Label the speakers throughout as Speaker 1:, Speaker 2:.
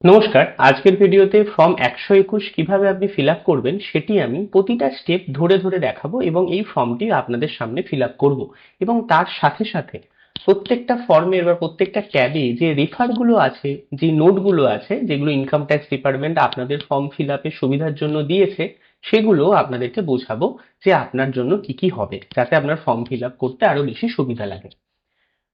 Speaker 1: নমস্কার, আজকের ভিডিওতে ফর্ম 121 কিভাবে আপনি ফিল আপ করবেন সেটি আমি প্রতিটা স্টেপ ধরে ধরে দেখাবো এবং এই ফর্মটি আপনাদের সামনে ফিল আপ করবো এবং তার সাথে সাথে প্রত্যেকটা ফর্মের বা প্রত্যেকটা ট্যাবে যে রেফারগুলো আছে, যে নোটগুলো আছে, যেগুলো ইনকাম ট্যাক্স ডিপার্টমেন্ট আপনাদের ফর্ম ফিল আপের সুবিধার জন্য দিয়েছে, সেগুলো আপনাদেরকে বোঝাবো যে আপনার জন্য কি কি হবে যাতে আপনার ফর্ম ফিল আপ করতে আরো বেশি সুবিধা লাগে।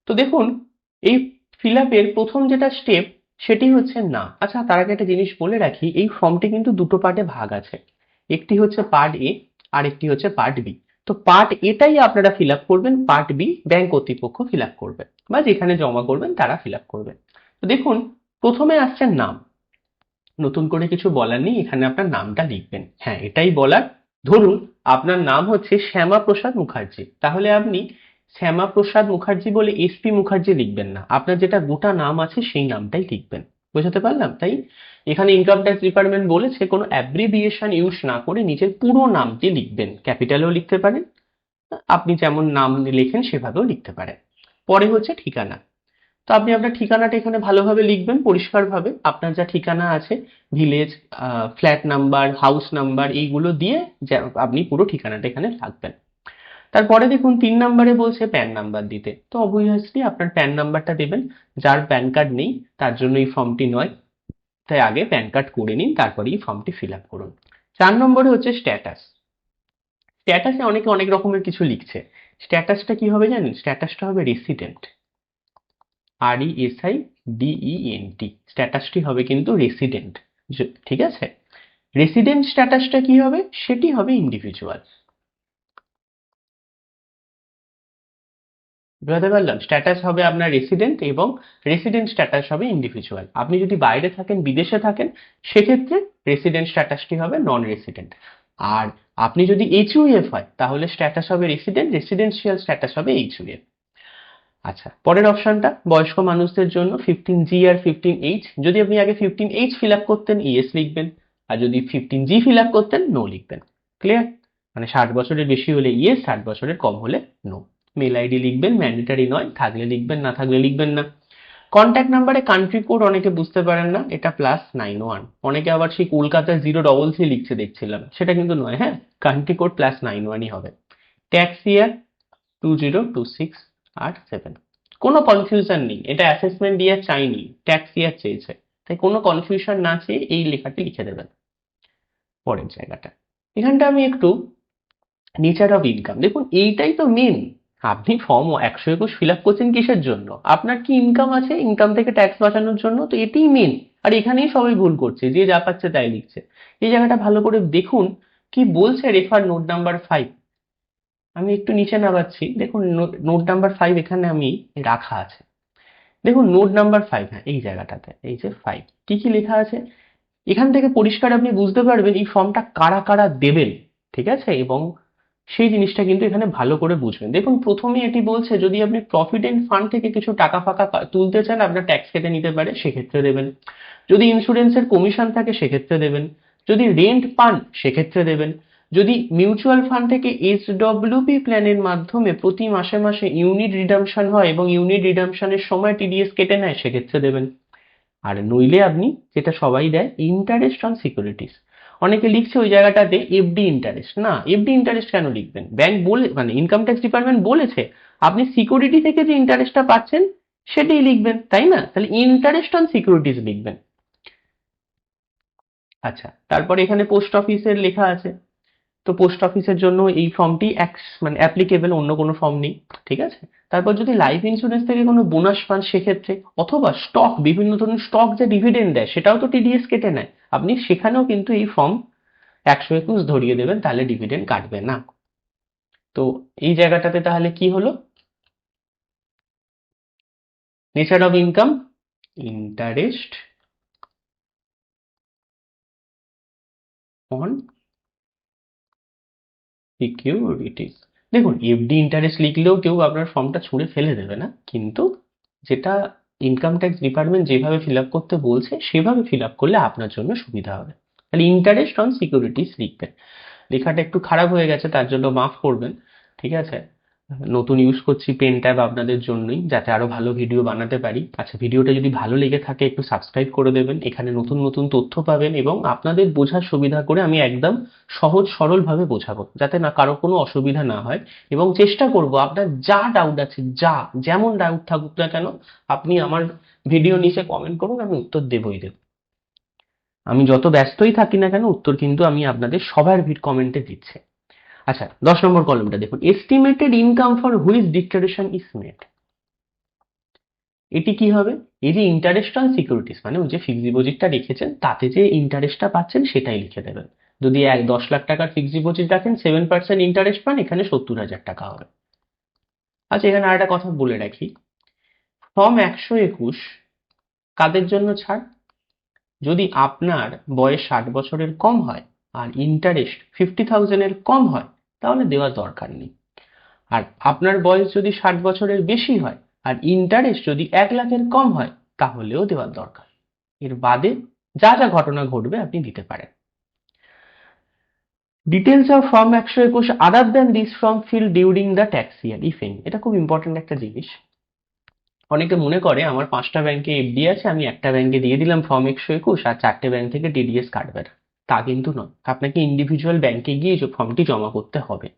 Speaker 1: তো দেখুন, এই ফিল আপের প্রথম যেটা স্টেপ সেটি হচ্ছে নাম। আচ্ছা, তার আগে একটা জিনিস বলে রাখি, এই ফর্মটি কিন্তু দুটো পার্টে ভাগ আছে। একটি হচ্ছে পার্ট এ আর একটি হচ্ছে পার্ট বি। তো পার্ট এটাই আপনারা ফিল আপ করবেন, পার্ট বি ব্যাংক কর্তৃপক্ষ ফিল আপ করবে বা যেখানে জমা করবেন তারা ফিল আপ করবে। তো দেখুন, প্রথমে আসছে নাম। নতুন করে কিছু বলার নেই, এখানে আপনার নামটা লিখবেন। হ্যাঁ, এটাই বলার। ধরুন আপনার নাম হচ্ছে শ্যামা প্রসাদ মুখার্জি, তাহলে আপনি শ্যামা প্রসাদ মুখার্জি বলে এসপি মুখার্জি লিখবেন না, আপনার যেটা গোটা নাম আছে সেই নামটাই লিখবেন। বোঝাতে পারলাম? তাই এখানে ইনকাম ট্যাক্স ডিপার্টমেন্ট বলেছে কোনো অ্যাব্রিভিয়েশন ইউজ না করে নিজের পুরো নামটি লিখবেন। ক্যাপিটালেও লিখতে পারেন, আপনি যেমন নাম লেখেন সেভাবেও লিখতে পারেন। পরে হচ্ছে ঠিকানা। তো আপনি আপনার ঠিকানাটা এখানে ভালোভাবে লিখবেন, পরিষ্কারভাবে আপনার যা ঠিকানা আছে, village, flat number, house number, এইগুলো দিয়ে আপনি পুরো ঠিকানাটা এখানে রাখবেন। তারপরে দেখুন 3 নম্বরে বলছে প্যান নাম্বার দিতে, তো অবভিয়াসলি আপনার প্যান নাম্বারটা দেবেন। যার প্যান কার্ড নেই তার জন্য এই ফর্মটি নয়, তাই আগে প্যান কার্ড করে নিন, তারপরে এই ফর্মটি ফিল আপ করুন। 4 নম্বরে হচ্ছে স্ট্যাটাস। স্ট্যাটাসে অনেকে অনেক রকমের কিছু লিখছে। স্ট্যাটাসটা কি হবে জানেন? স্ট্যাটাসটা হবে রেসিডেন্ট, RESIDENT। স্ট্যাটাসটি হবে কিন্তু রেসিডেন্ট। ঠিক আছে? রেসিডেন্ট স্ট্যাটাসটা কি হবে? সেটি হবে ইন্ডিভিজুয়াল। বুঝতে পারলাম? স্ট্যাটাস হবে আপনার রেসিডেন্ট এবং রেসিডেন্ট স্ট্যাটাস হবে ইন্ডিভিজুয়াল। আপনি যদি বাইরে থাকেন, বিদেশে থাকেন, সেক্ষেত্রে রেসিডেন্ট স্ট্যাটাসটি হবে নন রেসিডেন্ট। আর আপনি যদি HUF হয় তাহলে স্ট্যাটাস হবে রেসিডেন্ট, রেসিডেন্সিয়াল স্ট্যাটাস হবে HUF। আচ্ছা, পরের অপশনটা বয়স্ক মানুষদের জন্য 15G আর 15H। যদি আপনি আগে 15H ফিল আপ করতেন, ইয়েস লিখবেন। আর যদি 15G ফিল আপ করতেন, নো লিখবেন। ক্লিয়ার? মানে 60 বছরের বেশি হলে ইয়েস, 60 বছরের কম হলে নো। মেল আইডি লিখবেন, ম্যান্ডেটারি নয়, থাকলে লিখবেন, না থাকলে লিখবেন না। কন্ট্যাক্ট নাম্বারে কান্ট্রি কোড অনেকে বুঝতে পারেন না, এটা +91। অনেকে আবার সেই কলকাতার 033 লিখছে দেখছিলাম, সেটা কিন্তু নয়। হ্যাঁ, কান্ট্রি কোড +91ই হবে। ট্যাক্স ইয়ার 2026 আর 7। কোনো কনফিউশন নেই, এটা অ্যাসেসমেন্ট ইয়ার চাইনি, ট্যাক্স ইয়ার চেয়েছে, তাই কোনো কনফিউশন না চেয়ে এই লেখাটি লিখে দেবেন। পরের জায়গাটা, এখানটা আমি একটু নেচার অফ ইনকাম, দেখুন এইটাই তো মেন। আপনি ফর্ম 121 ফিল আপ করছেন কিসের জন্য? আপনার কি ইনকাম আছে, ইনকাম থেকে ট্যাক্স বাঁচানোর জন্য, তো এটাই মেন। আর এখানেই সবাই ভুল করছে, যে যা পাচ্ছে তাই লিখছে। এই জায়গাটা ভালো করে দেখুন কি বলছে রেফার নোট নাম্বার 5। আমি একটু নিচে নামাচ্ছি, দেখুন নোট নাম্বার 5 এখানে আমি রাখা আছে। দেখুন নোট নাম্বার 5, হ্যাঁ এই জায়গাটাতে, এই যে 5, কি কি লেখা আছে এখান থেকে পরিষ্কার আপনি বুঝতে পারবেন এই ফর্মটা কারা কারা দেবেন। ঠিক আছে? এবং সেই জিনিসটা কিন্তু এখানে ভালো করে বুঝবেন। দেখুন প্রথমে এটি বলছে যদি আপনি প্রভিডেন্ট ফান্ড থেকে কিছু টাকা ফাঁকা তুলতে চান, আপনার ট্যাক্স কেটে নিতে পারে, সেক্ষেত্রে দেবেন। যদি ইন্স্যুরেন্সের কমিশন থাকে সেক্ষেত্রে দেবেন। যদি রেন্ট পান সেক্ষেত্রে দেবেন। যদি মিউচুয়াল ফান্ড থেকে SWP প্ল্যানের মাধ্যমে প্রতি মাসে মাসে ইউনিট রিডামশন হয় এবং ইউনিট রিডামশনের সময় TDS কেটে নেয়, সেক্ষেত্রে দেবেন। আর নইলে আপনি, যেটা সবাই দেয়, ইন্টারেস্ট অন সিকিউরিটিস। অনেকে লিখছে ওই জায়গাটাতে FD ইন্টারেস্ট। না, FD ইন্টারেস্ট কেন লিখবেন? ব্যাংক বলে, মানে ইনকাম ট্যাক্স ডিপার্টমেন্ট বলেছে আপনি সিকিউরিটি থেকে যে ইন্টারেস্টটা পাচ্ছেন সেটাই লিখবেন, তাই না? তাহলে ইন্টারেস্ট অন সিকিউরিটিস লিখবেন। আচ্ছা, তারপরে এখানে পোস্ট অফিসের লেখা আছে। তো পোস্ট অফিসের জন্য এই ফর্মটি মানে অ্যাপ্লিকেবল, অন্য কোনো ফর্ম নেই। ঠিক আছে? তারপর যদি লাইফ ইন্স্যুরেন্স থেকে কোনো বোনাস পান সেক্ষেত্রে, অথবা স্টক, বিভিন্ন ধরনের স্টক যে ডিভিডেন্ড দেয় সেটাও তো TDS কেটে নেয়, আপনি সেখানেও কিন্তু এই ফর্ম 121 ধরিয়ে দেবেন, তাহলে ডিভিডেন্ড কাটবে না। তো এই জায়গাটাতে তাহলে কি হলো? Nature of income, interest on securities. দেখুন FD ইন্টারেস্ট লিখলেও কেউ আপনার ফর্মটা ছুঁড়ে ফেলে দেবে না, কিন্তু যেটা ইনকাম ট্যাক্স ডিপার্টমেন্ট যেভাবে ফিল আপ করতে বলছে সেভাবে ফিল আপ করলে আপনার জন্য সুবিধা হবে। তাহলে ইন্টারেস্ট অন সিকিউরিটিজ লিখবেন। লেখাটা একটু খারাপ হয়ে গেছে, তার জন্য মাফ করবেন। ঠিক আছে? নতুন ইউজ করছি পেন ট্যাব আপনাদের জন্যই, যাতে আরো ভালো ভিডিও বানাতে পারি। আচ্ছা, ভিডিওটা যদি ভালো লেগে থাকে একটু সাবস্ক্রাইব করে দেবেন, এখানে নতুন নতুন তথ্য পাবেন এবং আপনাদের বোঝার সুবিধা করে আমি একদম সহজ সরল ভাবে বোঝাবো, যাতে না কারো কোনো অসুবিধা না হয়। এবং চেষ্টা করব আপনার যা ডাউট আছে, যেমন ডাউট থাকুক না কেন, আপনি আমার ভিডিও নিচে কমেন্ট করুন, আমি উত্তর দেবই দেব। আমি যত ব্যস্তই থাকি না কেন, উত্তর কিন্তু আমি আপনাদের সবার কমেন্টে দিচ্ছি। আচ্ছা, 10 নম্বর কলমটা দেখুন, estimated income for which declaration is made. এটি কি হবে? এই যে ইন্টারেস্ট অন সিকিউরিটিস, মানে ওই যে ফিক্সড ডিপোজিটটা রেখেছেন তাতে যে ইন্টারেস্টটা পাচ্ছেন সেটাই লিখে দেবেন। যদি 10 লাখ টাকার ফিক্সড ডিপোজিট রাখেন 7% ইন্টারেস্ট পান, এখানে 70,000 টাকা হবে। আচ্ছা, এখানে আর একটা কথা বলে রাখি, ফর্ম 121 কাদের জন্য ছাড়? যদি আপনার বয়স 60 বছরের কম হয় আর ইন্টারেস্ট 50,000 কম হয়, তাহলে দেওয়ার দরকার নেই। আর আপনার বয়স যদি 60 বছরের বেশি হয় আর ইন্টারেস্ট যদি 1 লাখের কম হয়, তাহলেও দেওয়ার দরকার। এর বাদে যা যা ঘটনা ঘটবে আপনি দিতে পারেন। Details of form 121 other than this form fill during the tax year if any. এটা খুব ইম্পর্টেন্ট একটা জিনিস। অনেকে মনে করে আমার 5টা ব্যাংকে এফডি আছে, আমি একটা ব্যাংকে দিয়ে দিলাম ফর্ম 121 আর 4টে ব্যাংক থেকে টিডিএস কাটবে না। তা কিন্তু নয়, আপনাকে ইন্ডিভিজুয়াল ব্যাংকে গিয়ে ফর্মটি জমা করতে হবে।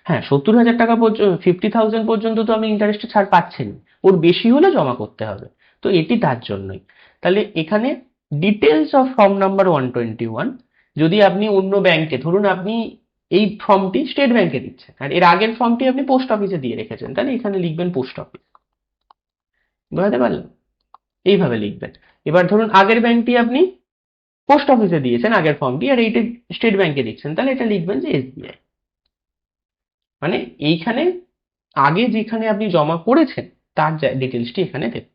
Speaker 1: হ্যাঁ, 70,000 টাকা পর্যন্ত, 50,000 পর্যন্ত তো আপনি ইন্টারেস্টে ছাড় পাচ্ছেন, ওর বেশি হলে জমা করতে হবে। তো এটি তার জন্যই। তাহলে এখানে ডিটেলস অফ ফর্ম নাম্বার 121, যদি আপনি অন্য ব্যাংকে, ধরুন আপনি এই ফর্মটি স্টেট ব্যাংকে দিচ্ছেন আর এর আগের ফর্মটি আপনি পোস্ট অফিসে দিয়ে রেখেছেন, তাহলে এখানে লিখবেন পোস্ট অফিস। বুঝতে পারলেন? এইভাবে লিখবেন। এবার ধরুন আগের ব্যাংকটি আপনি পোস্ট অফিসে দিয়েছেন আগের ফর্মটি, আর এইটা স্টেট ব্যাংকে দিচ্ছেন, তাহলে এটা লিখবেন যে এসবিআই। মানে এইখানে আগে যেখানে আপনি জমা করেছেন তার ডিটেলসটি এখানে দেবেন।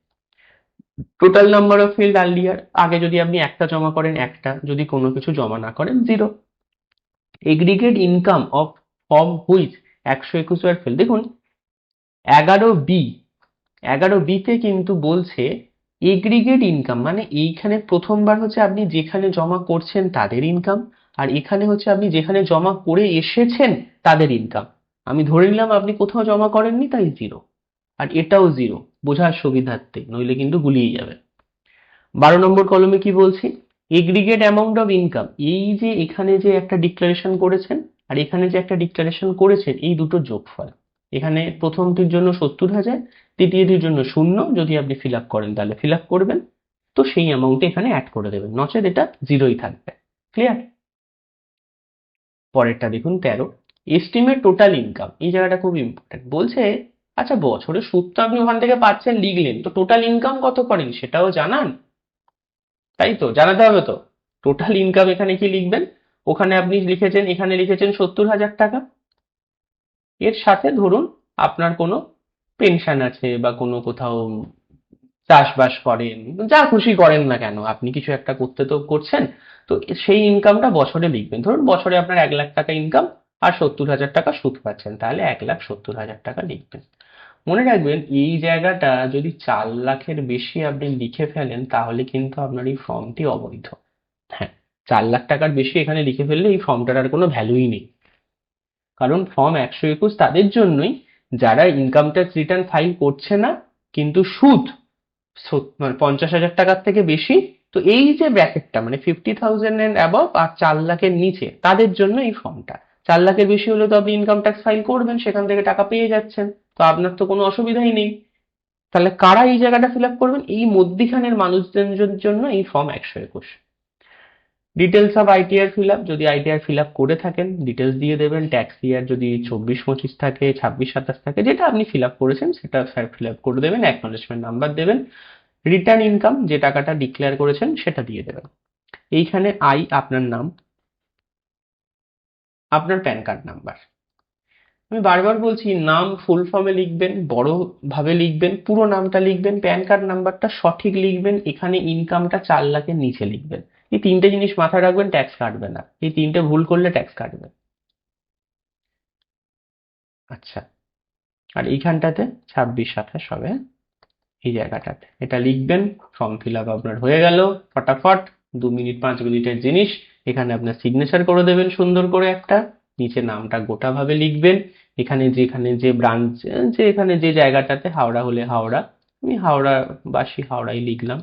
Speaker 1: Total number of field earlier, আগে যদি আপনি একটা জমা করেন একটা, যদি কোনো কিছু জমা না করেন 0। Aggregate income of form which 121 were fail. দেখুন 11B, 11Bতে কিন্তু বলছে এগ্রিগেট ইনকাম, মানে এইখানে প্রথমবার হচ্ছে আপনি যেখানে জমা করছেন তাদের ইনকাম, আর এখানে হচ্ছে আপনি যেখানে জমা করে এসেছেন তাদের ইনকাম। আমি ধরে নিলাম আপনি কোথাও জমা করেননি, তাই 0। আর এটাও 0, বোঝার সুবিধার্থে, নইলে কিন্তু গুলিয়ে যাবে। 12 নম্বর কলমে কি বলছি? Aggregate amount of income. এই যে এখানে যে একটা ডিক্লারেশন করেছেন আর এখানে যে একটা ডিক্লারেশন করেছেন, এই দুটো যোগফল। এখানে প্রথমটির জন্য 70,000, দ্বিতীয়টির জন্য 0। যদি আপনি ফিল আপ করেন তাহলে ফিল আপ করবেন, তো সেই অ্যামাউন্টে এখানে অ্যাড করে দেবেন, নচেত এটা 0ই থাকবে। ক্লিয়ার? পরেরটা দেখুন 13, এস্টিমেট টোটাল ইনকাম। এই জায়গাটা খুব ইম্পর্টেন্ট। বলছে আচ্ছা, বছরের সুদ তো আপনি ওখান থেকে পাচ্ছেন, লিখলেন, তো টোটাল ইনকাম কত করেন সেটাও জানান, তাই তো? জানাতে হবে তো। টোটাল ইনকাম এখানে কি লিখবেন? ওখানে আপনি লিখেছেন, এখানে লিখেছেন 70,000 টাকা। এর সাথে ধরুন আপনার কোনো পেনশন আছে বা কোনো কোথাও চাষবাস করেন, যা খুশি করেন না কেন, আপনি কিছু একটা করতে তো করছেন, তো সেই ইনকামটা বছরে লিখবেন। ধরুন বছরে আপনার 1 লাখ টাকা ইনকাম আর 70,000 টাকা সুদ পাচ্ছেন, তাহলে 1,70,000 টাকা লিখবেন। মনে রাখবেন এই জায়গাটা যদি 4 লাখের বেশি আপনি লিখে ফেলেন, তাহলে কিন্তু আপনার এই ফর্মটি অবৈধ। হ্যাঁ, 4 লাখ টাকার বেশি এখানে লিখে ফেললে এই ফর্মটার আর কোনো ভ্যালুই নেই। কারণ ফর্ম 121 তাদের জন্যই যারা ইনকাম ট্যাক্স রিটার্ন ফাইল করছে না, কিন্তু সুদ মানে 50,000 টাকার থেকে বেশি, তো এই যে ব্র্যাকেটটা মানে 50,000 এন্ড অ্যাবভ আর 4 লাখের নিচে, তাদের জন্য এই ফর্মটা। 4 লাখের বেশি হলে তো আপনি ইনকাম ট্যাক্স ফাইল করবেন, সেখান থেকে টাকা পেয়ে যাচ্ছেন, তো আপনার তো কোনো অসুবিধাই নেই। তাহলে কারা এই জায়গাটা ফিল আপ করবেন? এই মধ্যিখানের মানুষদের জন্য এই form 121। Details of ITR fill up, যদি আইটিআর ফিল আপ করে থাকেন ডিটেলস দিয়ে দেবেন। ট্যাক্স ইয়ার যদি 24-25 থাকে, 26-27 থাকে, যেটা আপনি ফিল আপ করেছেন সেটা ফিল আপ করে দেবেন, অ্যাকনলেজমেন্ট নাম্বার দেবেন। রিটার্ন ইনকাম, যে টাকাটা ডিক্লেয়ার করেছেন সেটা দিয়ে দেবেন। এইখানে আই আপনার নাম, আপনার প্যান কার্ড নাম্বার। আমি বারবার বলছি, নাম ফুল ফর্মে লিখবেন, বড় ভাবে লিখবেন, পুরো নামটা লিখবেন, প্যান কার্ড নাম্বারটা সঠিক লিখবেন, এখানে ইনকামটা 4 লাখের নিচে লিখবেন। এই তিনটে জিনিস মাথায় রাখবেন, ট্যাক্স কাটবে না। এই তিনটে ভুল করলে ট্যাক্স কাটবে। আচ্ছা, আর এইখানটাতে 26-27 হবে, এই জায়গাটাতে এটা লিখবেন। ফর্ম ফিল আপ আপনার হয়ে গেল ফটাফট, 2 মিনিট 5 মিনিটের জিনিস। এখানে আপনার সিগনেচার করে দেবেন সুন্দর করে একটা, নিচে নামটা গোটা ভাবে লিখবেন, এখানে যেখানে যে ব্রাঞ্চ, যে এখানে যে জায়গাটাতে হাওড়া হলে হাওড়া, আমি হাওড়াবাসী হাওড়াই লিখলাম।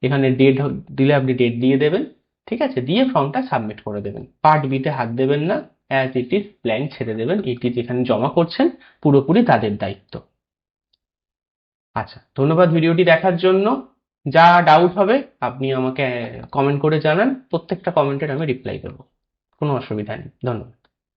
Speaker 1: এখানে ডেট দিলে আপনি ডেট দিয়ে দেবেন, ঠিক আছে, দিয়ে ফর্মটা সাবমিট করে দেবেন। পার্ট বিতে হাত দেবেন না, অ্যাজ ইট ইজ ব্ল্যাঙ্ক ছেড়ে দেবেন। এটি যেখানে জমা করছেন পুরোপুরি তাদের দায়িত্ব। আচ্ছা, ধন্যবাদ ভিডিওটি দেখার জন্য। যা ডাউট হবে আপনি আমাকে কমেন্ট করে জানান, প্রত্যেকটা কমেন্টের আমি রিপ্লাই দেবো, কোনো অসুবিধা নেই। ধন্যবাদ।